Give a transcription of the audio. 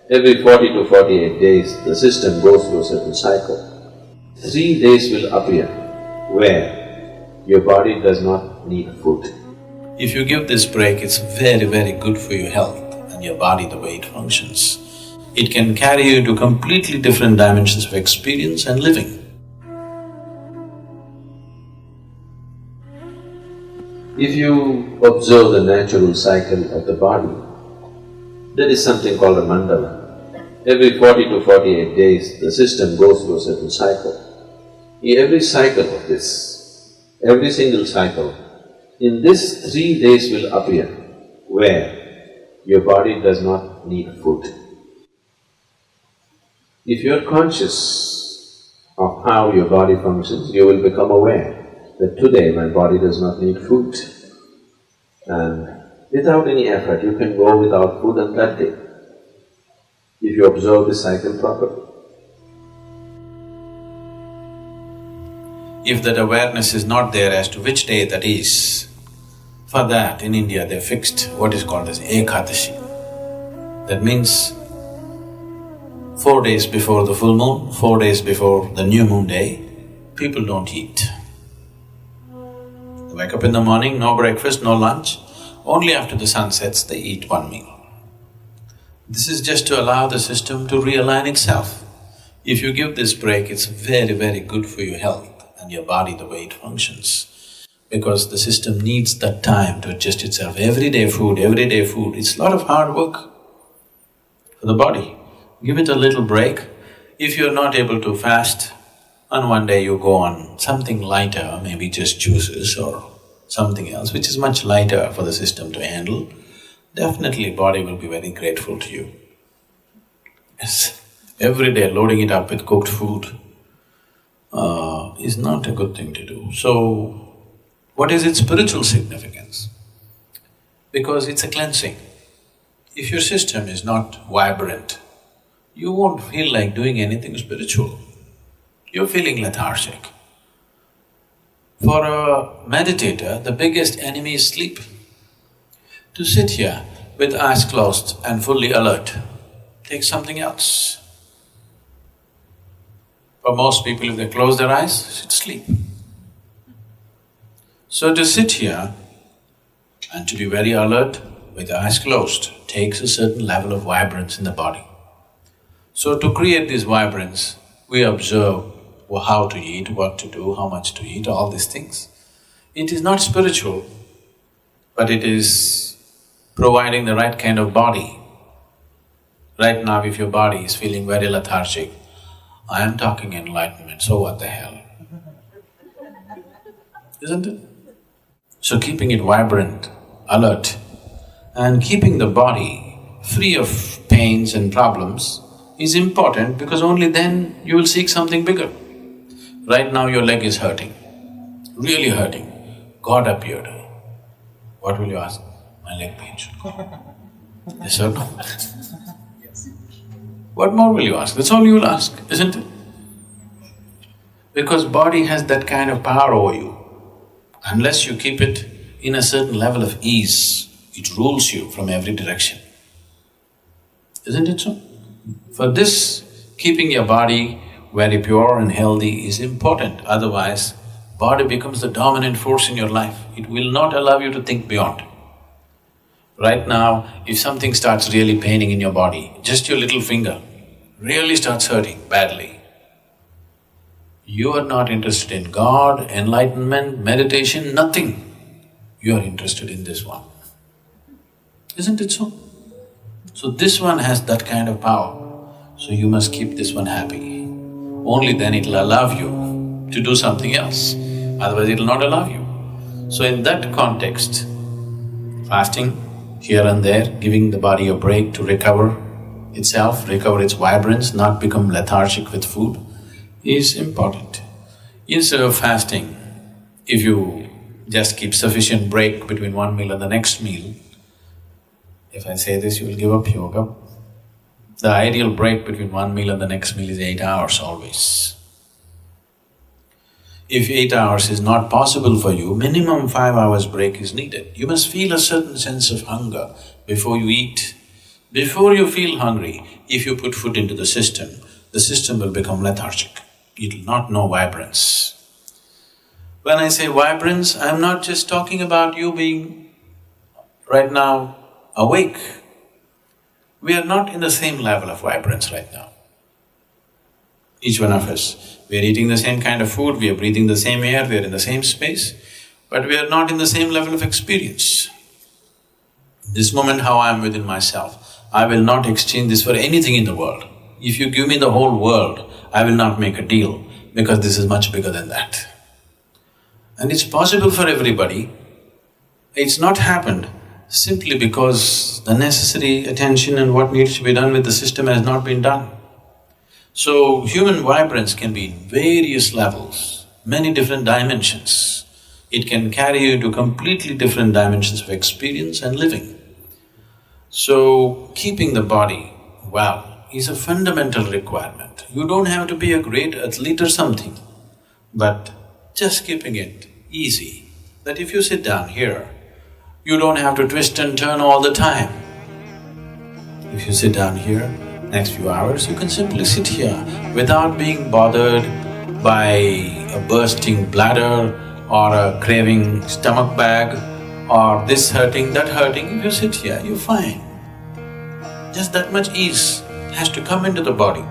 Every 40 to 48 days, the system goes through a certain cycle. 3 days will appear where your body does not need food. If you give this break, it's very, very good for your health and your body, the way it functions. It can carry you to completely different dimensions of experience and living. If you observe the natural cycle of the body, there is something called a mandala. Every 40 to 48 days, the system goes through a certain cycle. Every cycle of this, every single cycle, in this 3 days will appear where your body does not need food. If you are conscious of how your body functions, you will become aware that today my body does not need food. And without any effort, you can go without food on that day, if you observe the cycle properly. If that awareness is not there as to which day that is, for that in India they fixed what is called as Ekadashi. That means 4 days before the full moon, 4 days before the new moon day, people don't eat. They wake up in the morning, no breakfast, no lunch, only after the sun sets they eat one meal. This is just to allow the system to realign itself. If you give this break, it's very, very good for your health and your body, the way it functions. Because the system needs that time to adjust itself. Everyday food, it's a lot of hard work for the body. Give it a little break. If you're not able to fast, on one day you go on something lighter, maybe just juices or something else which is much lighter for the system to handle, definitely body will be very grateful to you. Yes, every day loading it up with cooked food is not a good thing to do. So, what is its spiritual significance? Because it's a cleansing. If your system is not vibrant, you won't feel like doing anything spiritual. You're feeling lethargic. For a meditator, the biggest enemy is sleep. To sit here with eyes closed and fully alert takes something else. For most people, if they close their eyes, it's sleep. So to sit here and to be very alert with eyes closed takes a certain level of vibrance in the body. So to create this vibrance, we observe how to eat, what to do, how much to eat, all these things. It is not spiritual, but it is providing the right kind of body. Right now, if your body is feeling very lethargic, I am talking enlightenment, so what the hell? Isn't it? So keeping it vibrant, alert, and keeping the body free of pains and problems is important, because only then you will seek something bigger. Right now your leg is hurting, really hurting. God appeared. What will you ask? My leg pains. Yes or no? What more will you ask? That's all you will ask, isn't it? Because body has that kind of power over you. Unless you keep it in a certain level of ease, it rules you from every direction. Isn't it so? For this, keeping your body very pure and healthy is important, otherwise body becomes the dominant force in your life. It will not allow you to think beyond. Right now, if something starts really paining in your body, just your little finger really starts hurting badly, you are not interested in God, enlightenment, meditation, nothing. You are interested in this one. Isn't it so? So this one has that kind of power, so you must keep this one happy. Only then it'll allow you to do something else, otherwise it'll not allow you. So in that context, fasting here and there, giving the body a break to recover itself, recover its vibrance, not become lethargic with food, is important. Instead of fasting, if you just keep sufficient break between one meal and the next meal, if I say this, you will give up yoga. The ideal break between one meal and the next meal is 8 hours always. If 8 hours is not possible for you, minimum 5 hours break is needed. You must feel a certain sense of hunger before you eat, Before you feel hungry, if you put food into the system will become lethargic. It will not know vibrance. When I say vibrance, I'm not just talking about you being right now awake. We are not in the same level of vibrance right now. Each one of us, we are eating the same kind of food, we are breathing the same air, we are in the same space, but we are not in the same level of experience. This moment how I am within myself, I will not exchange this for anything in the world. If you give me the whole world, I will not make a deal because this is much bigger than that. And it's possible for everybody. It's not happened simply because the necessary attention and what needs to be done with the system has not been done. So, human vibrance can be in various levels, many different dimensions. It can carry you to completely different dimensions of experience and living. So, keeping the body well is a fundamental requirement. You don't have to be a great athlete or something, but just keeping it easy, that if you sit down here, you don't have to twist and turn all the time. If you sit down here, next few hours, you can simply sit here without being bothered by a bursting bladder or a craving stomach bag or this hurting, that hurting. If you sit here, you're fine. Just that much ease has to come into the body.